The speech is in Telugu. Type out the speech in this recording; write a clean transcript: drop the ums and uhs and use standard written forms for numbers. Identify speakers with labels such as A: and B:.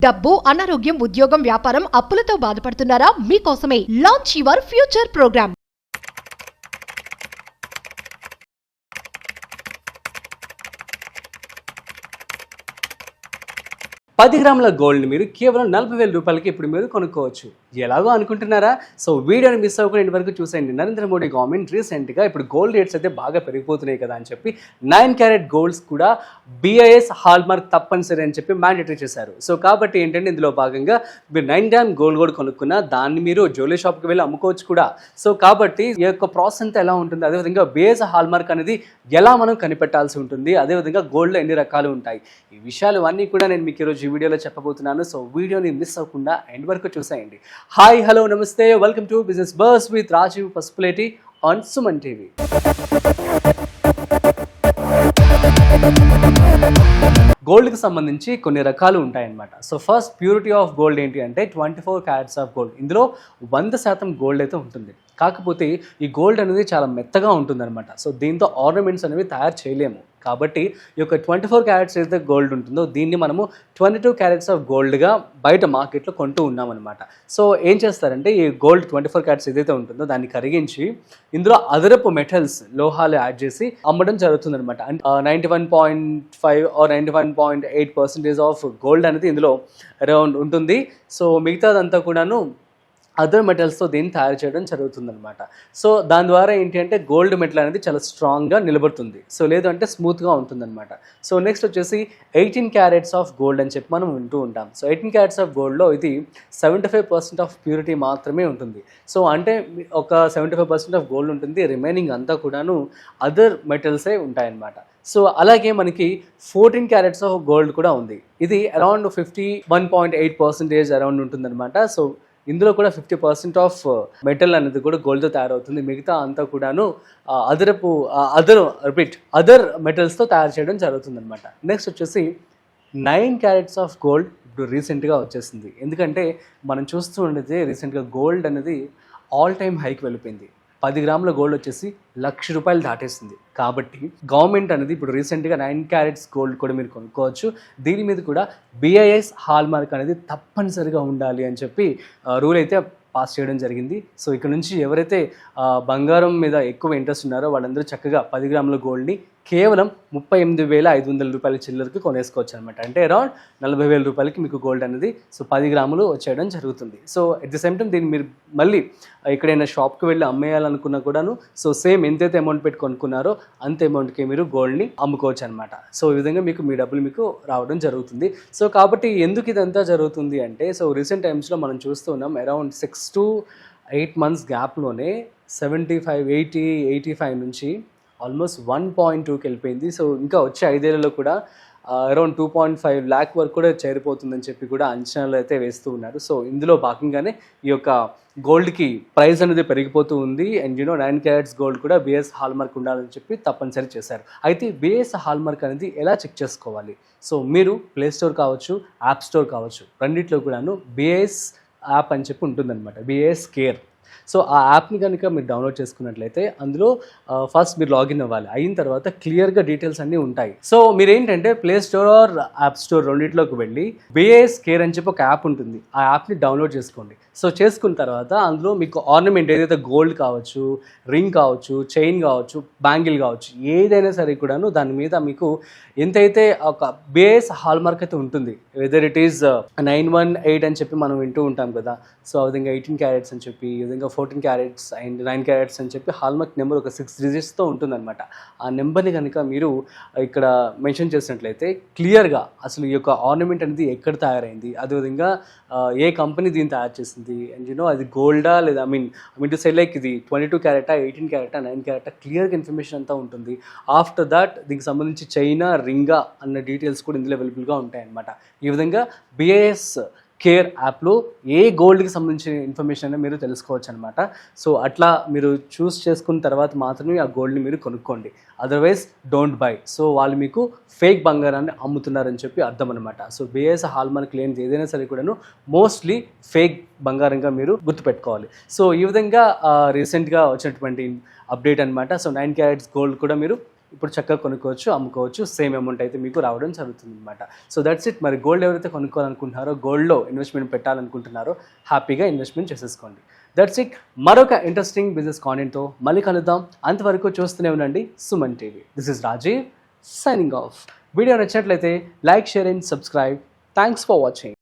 A: డబ్బు, అనారోగ్యం, ఉద్యోగం, వ్యాపారం, అప్పులతో బాధపడుతున్నారా? మీకోసమే లాంచ్ యువర్ ఫ్యూచర్ ప్రోగ్రామ్.
B: 10 గ్రాముల గోల్డ్ని మీరు కేవలం 40,000 రూపాయలకి ఇప్పుడు మీరు కొనుక్కోవచ్చు. ఎలాగో అనుకుంటున్నారా? సో వీడియోని మిస్ అవ్వకుండా ఇంతవరకు చూసేయండి. నరేంద్ర మోడీ గవర్నమెంట్ రీసెంట్గా ఇప్పుడు గోల్డ్ రేట్స్ అయితే బాగా పెరిగిపోతున్నాయి కదా అని చెప్పి 9 క్యారెట్ గోల్డ్స్ కూడా BIS హాల్ మార్క్ తప్పనిసరి అని చెప్పి మ్యాండేటరీ చేశారు. సో కాబట్టి ఏంటంటే ఇందులో భాగంగా మీరు 9 గ్రామ్ గోల్డ్ కూడా కొనుక్కున్నా దాన్ని మీరు జ్యువెలరీ షాప్కి వెళ్ళి అమ్ముకోవచ్చు కూడా. సో కాబట్టి ఈ యొక్క ప్రాసెస్ అంతా ఎలా ఉంటుంది, అదేవిధంగా BIS హాల్ మార్క్ అనేది ఎలా మనం కనిపెట్టాల్సి ఉంటుంది, అదేవిధంగా గోల్డ్లో ఎన్ని రకాలు ఉంటాయి, ఈ విషయాలు అన్నీ కూడా నేను మీకు ఈరోజు ఈ వీడియోలో చెప్పబోతున్నాను. సో వీడియోని మిస్ అవ్వకుండా ఎండ్ వరకు చూసేయండి. Hi, hello, namaste, welcome to business bus with Rajeev Pasupuleti on Suman TV. గోల్డ్కి సంబంధించి కొన్ని రకాలు ఉంటాయన్నమాట. So first purity of gold ఏంటి అంటే 24 క్యారెట్స్ ఆఫ్ గోల్డ్. ఇందులో 100% గోల్డ్ అయితే ఉంటుంది. కాకపోతే ఈ గోల్డ్ అనేది చాలా మెత్తగా ఉంటుందన్నమాట. సో దీంతో ఆర్నమెంట్స్ అనేవి తయారు చేయలేము. కాబట్టి ఈ యొక్క 24 క్యారెట్స్ ఏదైతే గోల్డ్ ఉంటుందో దీన్ని మనము 22 క్యారెట్స్ ఆఫ్ గోల్డ్గా బయట మార్కెట్లో కొంటూ ఉన్నామన్నమాట. సో ఏం చేస్తారంటే ఈ గోల్డ్ 24 క్యారెట్స్ ఏదైతే ఉంటుందో దాన్ని కరిగించి ఇందులో అదనపు మెటల్స్, లోహాలు యాడ్ చేసి అమ్మడం జరుగుతుందన్నమాట. 91.5 ఆర్ 91.8% ఆఫ్ గోల్డ్ అనేది ఇందులో అరౌండ్ ఉంటుంది. సో మిగతాదంతా కూడాను అదర్ మెటల్స్తో దీన్ని తయారు చేయడం జరుగుతుందన్నమాట. సో దాని ద్వారా ఏంటి అంటే గోల్డ్ మెటల్ అనేది చాలా స్ట్రాంగ్గా నిలబడుతుంది. సో లేదంటే స్మూత్గా ఉంటుందన్నమాట. సో నెక్స్ట్ వచ్చేసి 18 క్యారెట్స్ ఆఫ్ గోల్డ్ అని చెప్పి మనం వింటూ ఉంటాం. సో 18 క్యారెట్స్ ఆఫ్ గోల్డ్లో ఇది 75% ఆఫ్ ప్యూరిటీ మాత్రమే ఉంటుంది. సో అంటే ఒక 75% ఆఫ్ గోల్డ్ ఉంటుంది, రిమైనింగ్ అంతా కూడాను అదర్ మెటల్సే ఉంటాయన్నమాట. సో అలాగే మనకి 14 క్యారెట్స్ ఆఫ్ గోల్డ్ కూడా ఉంది. ఇది అరౌండ్ 51.8% అరౌండ్ ఉంటుందన్నమాట. సో ఇందులో కూడా 50% ఆఫ్ మెటల్ అనేది కూడా గోల్డ్తో తయారవుతుంది. మిగతా అంతా కూడాను అదర్ మెటల్స్తో తయారు చేయడం జరుగుతుంది అనమాట. నెక్స్ట్ వచ్చేసి 9 క్యారెట్స్ ఆఫ్ గోల్డ్ ఇప్పుడు రీసెంట్గా వచ్చేసింది. ఎందుకంటే మనం చూస్తూ ఉండేది రీసెంట్గా గోల్డ్ అనేది ఆల్ టైమ్ హైకి వెళ్ళిపోయింది. 10 గ్రాముల గోల్డ్ వచ్చేసి ₹1,00,000 దాటేసింది. కాబట్టి గవర్నమెంట్ అనేది ఇప్పుడు రీసెంట్గా 9 క్యారెట్స్ గోల్డ్ కూడా మీరు కొనుక్కోవచ్చు. దీని మీద కూడా BIS హాల్ మార్క్ అనేది తప్పనిసరిగా ఉండాలి అని చెప్పి రూల్ అయితే పాస్ చేయడం జరిగింది. సో ఇక్కడ నుంచి ఎవరైతే బంగారం మీద ఎక్కువ ఇంట్రెస్ట్ ఉన్నారో వాళ్ళందరూ చక్కగా 10 గ్రాముల గోల్డ్ని కేవలం 38,500 రూపాయల చిల్లరకు కొనేసుకోవచ్చు అనమాట. అంటే అరౌండ్ 40,000 రూపాయలకి మీకు గోల్డ్ అనేది సో 10 గ్రాములు వచ్చేయడం జరుగుతుంది. So at the same time దీన్ని మీరు మళ్ళీ ఎక్కడైనా షాప్కి వెళ్ళి అమ్మేయాలనుకున్నా కూడాను సో సేమ్ ఎంతైతే అమౌంట్ పెట్టి కొనుక్కున్నారో అంత అమౌంట్కి మీరు గోల్డ్ని అమ్ముకోవచ్చు అనమాట. సో ఈ విధంగా మీ డబ్బులు మీకు రావడం జరుగుతుంది. సో కాబట్టి ఎందుకు ఇదంతా జరుగుతుంది అంటే సో రీసెంట్ టైమ్స్లో మనం చూస్తూ ఉన్నాం అరౌండ్ 6 to 8 months గ్యాప్లోనే 75, 80, 85 నుంచి ఆల్మోస్ట్ 1.2కి వెళ్ళిపోయింది. సో ఇంకా వచ్చే 5 ఏళ్లలో కూడా అరౌండ్ 2.5 lakh వరకు కూడా చేరిపోతుందని చెప్పి కూడా అంచనాలు అయితే వేస్తూ ఉన్నారు. సో ఇందులో భాగంగానే ఈ యొక్క గోల్డ్కి ప్రైస్ అనేది పెరిగిపోతూ ఉంది. అండ్ 9 క్యారెట్స్ గోల్డ్ కూడా BIS హాల్ మార్క్ ఉండాలని చెప్పి తప్పనిసరి చేశారు. అయితే BIS హాల్ మార్క్ అనేది ఎలా చెక్ చేసుకోవాలి? సో మీరు ప్లే స్టోర్ కావచ్చు, యాప్ స్టోర్ కావచ్చు, రెండిట్లో కూడాను BIS యాప్ అని చెప్పి ఉంటుందన్నమాట, BIS కేర్. సో ఆ యాప్ని కనుక మీరు డౌన్లోడ్ చేసుకున్నట్లయితే అందులో ఫస్ట్ మీరు లాగిన్ అవ్వాలి. అయిన తర్వాత క్లియర్గా డీటెయిల్స్ అన్నీ ఉంటాయి. సో మీరు ఏంటంటే play store or app store రెండింటిలోకి వెళ్ళి BIS కేర్ అని చెప్పి ఒక యాప్ ఉంటుంది. ఆ యాప్ని డౌన్లోడ్ చేసుకోండి. సో చేసుకున్న తర్వాత అందులో మీకు ఆర్నమెంట్ ఏదైతే గోల్డ్ కావచ్చు, రింగ్ కావచ్చు, చైన్ కావచ్చు, బ్యాంగిల్ కావచ్చు, ఏదైనా సరే కూడాను దాని మీద మీకు ఎంతైతే ఒక BIS హాల్ మార్క్ అయితే ఉంటుంది. వెదర్ ఇట్ ఈస్ 918 అని చెప్పి మనం వింటూ ఉంటాం కదా. సో ఆ విధంగా 18 క్యారెట్స్ అని చెప్పి, ఈ విధంగా 14 క్యారెట్స్ అండ్ 9 క్యారెట్స్ అని చెప్పి హాల్ మార్క్ నెంబర్ ఒక 6 digitsతో ఉంటుందన్నమాట. ఆ నెంబర్ని కనుక మీరు ఇక్కడ మెన్షన్ చేసినట్లయితే క్లియర్గా అసలు ఈ యొక్క ఆర్నమెంట్ అనేది ఎక్కడ తయారైంది, అదేవిధంగా ఏ కంపెనీ దీన్ని తయారు చేసింది, అండ్ అది గోల్డా లేదా I mean to say like ఇది 22 క్యారెటా, 18 క్యారెటా, 9 క్యారెటా, క్లియర్గా ఇన్ఫర్మేషన్ అంతా ఉంటుంది. ఆఫ్టర్ దాట్ దీనికి సంబంధించి చైనా, రింగా అన్న డీటెయిల్స్ కూడా ఇందులో అవైలబుల్గా ఉంటాయన్నమాట. ఈ విధంగా BIS కేర్ యాప్లో ఏ గోల్డ్కి సంబంధించిన ఇన్ఫర్మేషన్ అయినా మీరు తెలుసుకోవచ్చు అనమాట. సో అట్లా మీరు చూస్ చేసుకున్న తర్వాత మాత్రమే ఆ గోల్డ్ని మీరు కొనుక్కోండి. Otherwise don't by. సో వాళ్ళు మీకు ఫేక్ బంగారాన్ని అమ్ముతున్నారని చెప్పి అర్థం అనమాట. సో BIS హాల్ మార్క్ లేనిది ఏదైనా సరే కూడాను మోస్ట్లీ ఫేక్ బంగారంగా మీరు గుర్తుపెట్టుకోవాలి. సో ఈ విధంగా రీసెంట్గా వచ్చినటువంటి అప్డేట్ అనమాట. సో 9 క్యారెట్స్ గోల్డ్ కూడా మీరు ఇప్పుడు చక్కగా కొనుక్కోవచ్చు, అమ్ముకోవచ్చు, సేమ్ అమౌంట్ అయితే మీకు రావడం జరుగుతుంది అనమాట. So that's it. మరి గోల్డ్ ఎవరైతే కొనుక్కోవాలనుకుంటున్నారో, గోల్డ్లో ఇన్వెస్ట్మెంట్ పెట్టాలనుకుంటున్నారో హ్యాపీగా ఇన్వెస్ట్మెంట్ చేసేసుకోండి. That's it. మరొక ఇంట్రెస్టింగ్ బిజినెస్ కాంటెంట్తో మళ్ళీ కలుద్దాం. అంతవరకు చూస్తూనే ఉండండి Suman TV. This is Rajeev signing off. Video నచ్చినట్లయితే like, share and subscribe. Thanks for watching.